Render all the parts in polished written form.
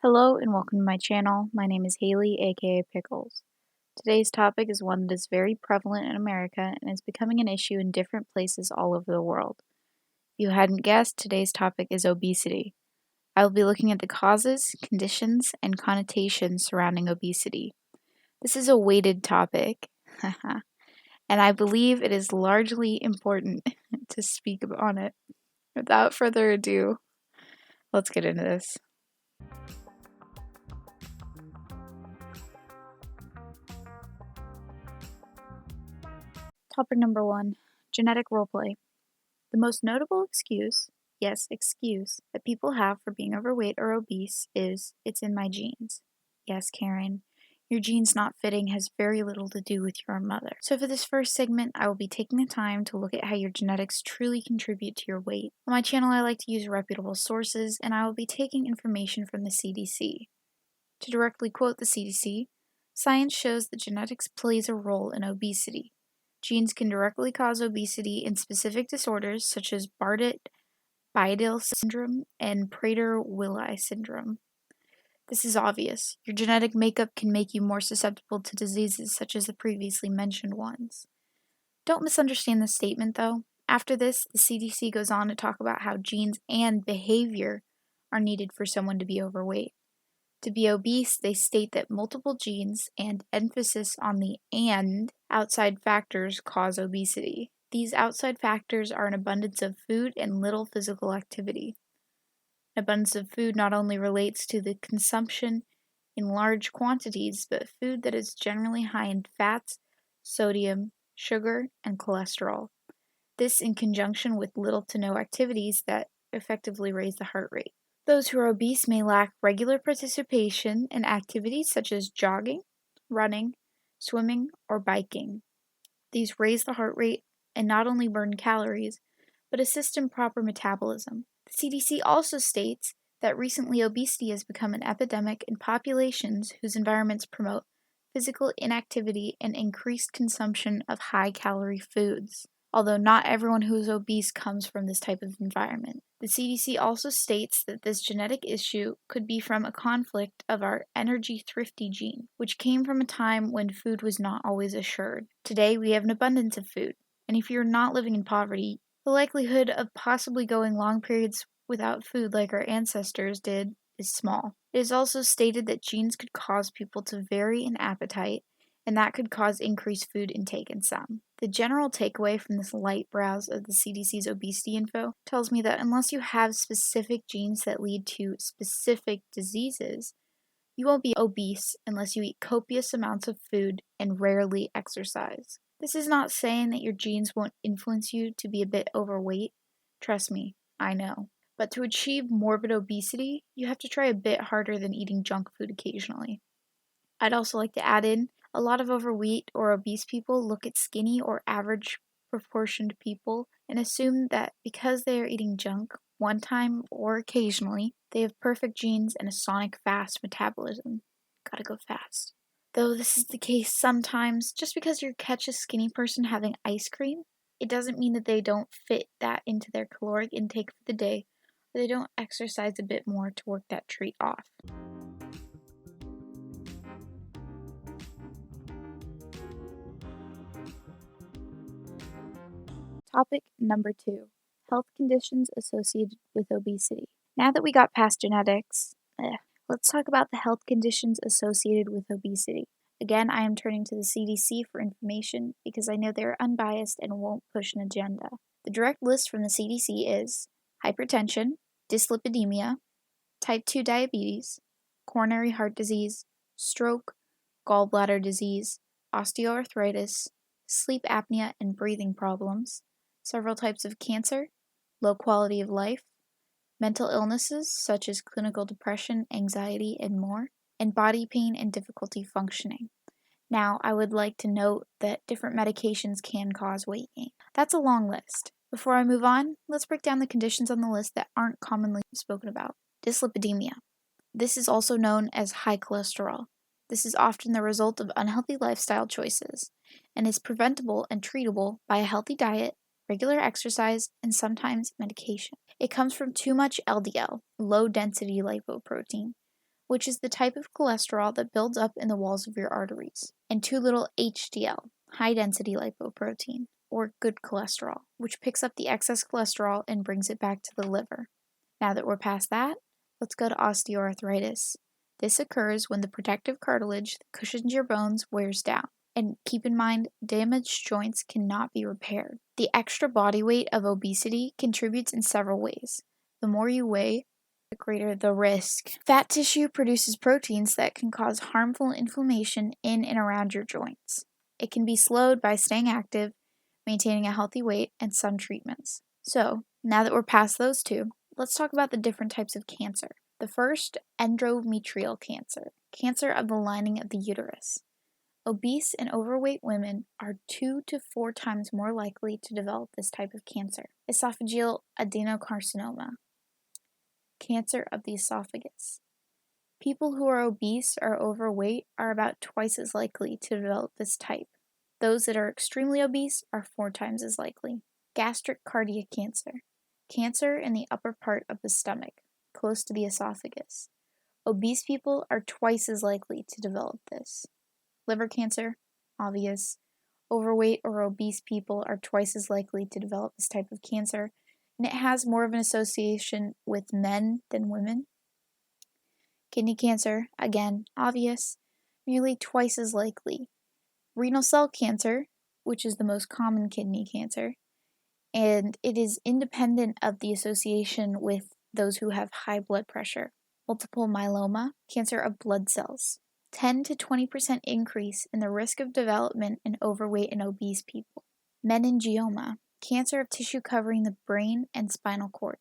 Hello and welcome to my channel. My name is Haley, aka Pickles. Today's topic is one that is very prevalent in America and is becoming an issue in different places all over the world. If you hadn't guessed, today's topic is obesity. I will be looking at the causes, conditions, and connotations surrounding obesity. This is a weighted topic, and I believe it is largely important to speak on it. Without further ado, let's get into this. Topic number 1, genetic roleplay. The most notable excuse, yes, excuse, that people have for being overweight or obese is, it's in my genes. Yes, Karen, your genes not fitting has very little to do with your mother. So for this first segment, I will be taking the time to look at how your genetics truly contribute to your weight. On my channel, I like to use reputable sources, and I will be taking information from the CDC. To directly quote the CDC, science shows that genetics plays a role in obesity. Genes can directly cause obesity in specific disorders such as Bardet-Biedl syndrome and Prader-Willi syndrome. This is obvious. Your genetic makeup can make you more susceptible to diseases such as the previously mentioned ones. Don't misunderstand this statement, though. After this, the CDC goes on to talk about how genes and behavior are needed for someone to be overweight. To be obese, they state that multiple genes and emphasis on the "and" outside factors cause obesity. These outside factors are an abundance of food and little physical activity. An abundance of food not only relates to the consumption in large quantities, but food that is generally high in fats, sodium, sugar, and cholesterol. This in conjunction with little to no activities that effectively raise the heart rate. Those who are obese may lack regular participation in activities such as jogging, running, swimming, or biking. These raise the heart rate and not only burn calories, but assist in proper metabolism. The CDC also states that recently obesity has become an epidemic in populations whose environments promote physical inactivity and increased consumption of high-calorie foods. Although not everyone who is obese comes from this type of environment. The CDC also states that this genetic issue could be from a conflict of our energy thrifty gene, which came from a time when food was not always assured. Today we have an abundance of food, and if you're not living in poverty, the likelihood of possibly going long periods without food like our ancestors did is small. It is also stated that genes could cause people to vary in appetite, and that could cause increased food intake in some. The general takeaway from this light browse of the CDC's obesity info tells me that unless you have specific genes that lead to specific diseases, you won't be obese unless you eat copious amounts of food and rarely exercise. This is not saying that your genes won't influence you to be a bit overweight. Trust me, I know. But to achieve morbid obesity, you have to try a bit harder than eating junk food occasionally. I'd also like to add in, a lot of overweight or obese people look at skinny or average proportioned people and assume that because they are eating junk one time or occasionally, they have perfect genes and a sonic fast metabolism. Gotta go fast. Though this is the case sometimes, just because you catch a skinny person having ice cream, it doesn't mean that they don't fit that into their caloric intake for the day, or they don't exercise a bit more to work that treat off. Topic number 2, health conditions associated with obesity. Now that we got past genetics, let's talk about the health conditions associated with obesity. Again, I am turning to the CDC for information because I know they are unbiased and won't push an agenda. The direct list from the CDC is hypertension, dyslipidemia, type 2 diabetes, coronary heart disease, stroke, gallbladder disease, osteoarthritis, sleep apnea and breathing problems, several types of cancer, low quality of life, mental illnesses such as clinical depression, anxiety, and more, and body pain and difficulty functioning. Now, I would like to note that different medications can cause weight gain. That's a long list. Before I move on, let's break down the conditions on the list that aren't commonly spoken about. Dyslipidemia. This is also known as high cholesterol. This is often the result of unhealthy lifestyle choices and is preventable and treatable by a healthy diet, regular exercise, and sometimes medication. It comes from too much LDL, low density lipoprotein, which is the type of cholesterol that builds up in the walls of your arteries, and too little HDL, high-density lipoprotein, or good cholesterol, which picks up the excess cholesterol and brings it back to the liver. Now that we're past that, let's go to osteoarthritis. This occurs when the protective cartilage that cushions your bones wears down. And keep in mind, damaged joints cannot be repaired. The extra body weight of obesity contributes in several ways. The more you weigh, the greater the risk. Fat tissue produces proteins that can cause harmful inflammation in and around your joints. It can be slowed by staying active, maintaining a healthy weight, and some treatments. So, now that we're past those two, let's talk about the different types of cancer. The first, endometrial cancer, cancer of the lining of the uterus. Obese and overweight women are 2 to 4 times more likely to develop this type of cancer. Esophageal adenocarcinoma, cancer of the esophagus. People who are obese or overweight are about twice as likely to develop this type. Those that are extremely obese are 4 times as likely. Gastric cardiac cancer, cancer in the upper part of the stomach, close to the esophagus. Obese people are twice as likely to develop this. Liver cancer, obvious. Overweight or obese people are twice as likely to develop this type of cancer, and it has more of an association with men than women. Kidney cancer, again, obvious, nearly twice as likely. Renal cell cancer, which is the most common kidney cancer, and it is independent of the association with those who have high blood pressure. Multiple myeloma, cancer of blood cells. 10 to 20% increase in the risk of development in overweight and obese people. Meningioma, cancer of tissue covering the brain and spinal cord.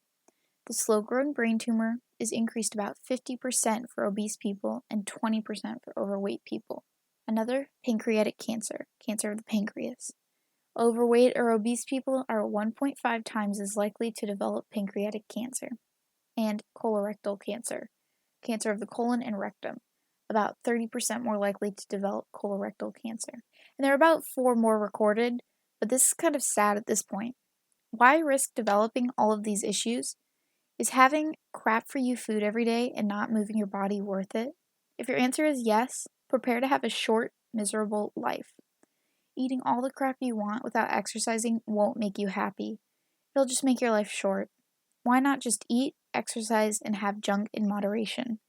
The slow-growing brain tumor is increased about 50% for obese people and 20% for overweight people. Another, pancreatic cancer, cancer of the pancreas. Overweight or obese people are 1.5 times as likely to develop pancreatic cancer. And colorectal cancer, cancer of the colon and rectum. About 30% more likely to develop colorectal cancer. And there are about 4 more recorded, but this is kind of sad at this point. Why risk developing all of these issues? Is having crap for you food every day and not moving your body worth it? If your answer is yes, prepare to have a short, miserable life. Eating all the crap you want without exercising won't make you happy. It'll just make your life short. Why not just eat, exercise, and have junk in moderation?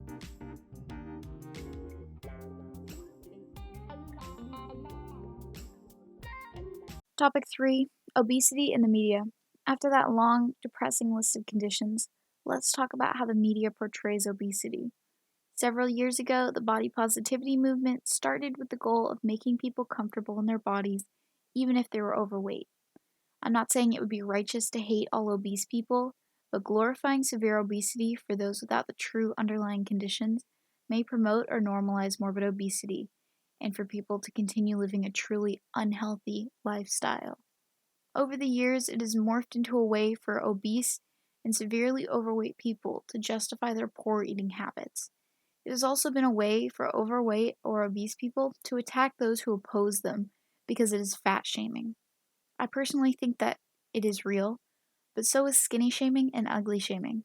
Topic 3, obesity in the media. After that long, depressing list of conditions, let's talk about how the media portrays obesity. Several years ago, the body positivity movement started with the goal of making people comfortable in their bodies, even if they were overweight. I'm not saying it would be righteous to hate all obese people, but glorifying severe obesity for those without the true underlying conditions may promote or normalize morbid obesity, and for people to continue living a truly unhealthy lifestyle. Over the years, it has morphed into a way for obese and severely overweight people to justify their poor eating habits. It has also been a way for overweight or obese people to attack those who oppose them because it is fat shaming. I personally think that it is real, but so is skinny shaming and ugly shaming.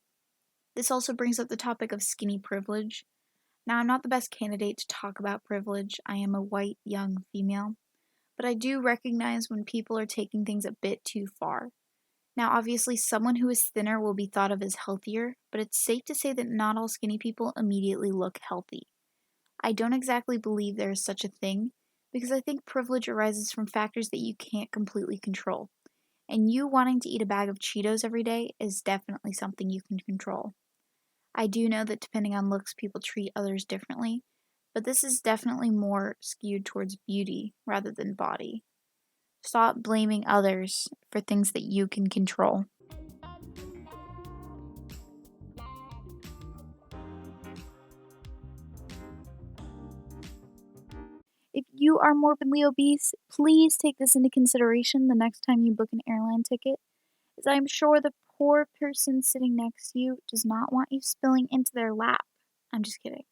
This also brings up the topic of skinny privilege. Now, I'm not the best candidate to talk about privilege. I am a white, young female. But I do recognize when people are taking things a bit too far. Now, obviously, someone who is thinner will be thought of as healthier, but it's safe to say that not all skinny people immediately look healthy. I don't exactly believe there is such a thing, because I think privilege arises from factors that you can't completely control. And you wanting to eat a bag of Cheetos every day is definitely something you can control. I do know that depending on looks, people treat others differently, but this is definitely more skewed towards beauty rather than body. Stop blaming others for things that you can control. If you are morbidly obese, please take this into consideration the next time you book an airline ticket, as I am sure the poor person sitting next to you does not want you spilling into their lap. I'm just kidding.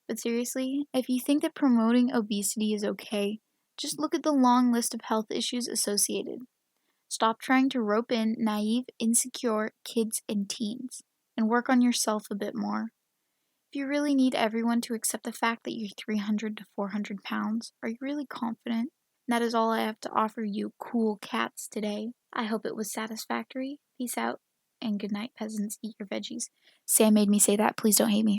But seriously, if you think that promoting obesity is okay, just look at the long list of health issues associated. Stop trying to rope in naive, insecure kids and teens, and work on yourself a bit more. If you really need everyone to accept the fact that you're 300 to 400 pounds, are you really confident? That is all I have to offer you cool cats today. I hope it was satisfactory. Peace out, and good night, peasants. Eat your veggies. Sam made me say that. Please don't hate me.